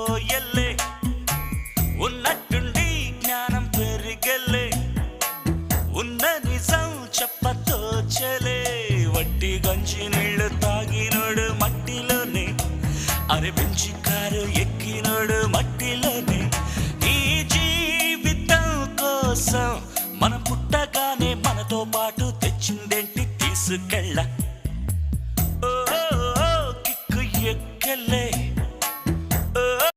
పోయల్లే ఉన్నట్టుండి జ్ఞానం పెరిగలే ఉన్న నిజం చెప్పతోచలే వట్టి గంజి నీళ్లు తాగినోడు మట్టిలోనే అరే బెంచి కారు ఎక్కినోడు మట్టిలోనే ఈ జీవితం కోసం మనం పుట్టగానే మనతో పాటు తెచ్చిందేంటి తీసుకెళ్ళ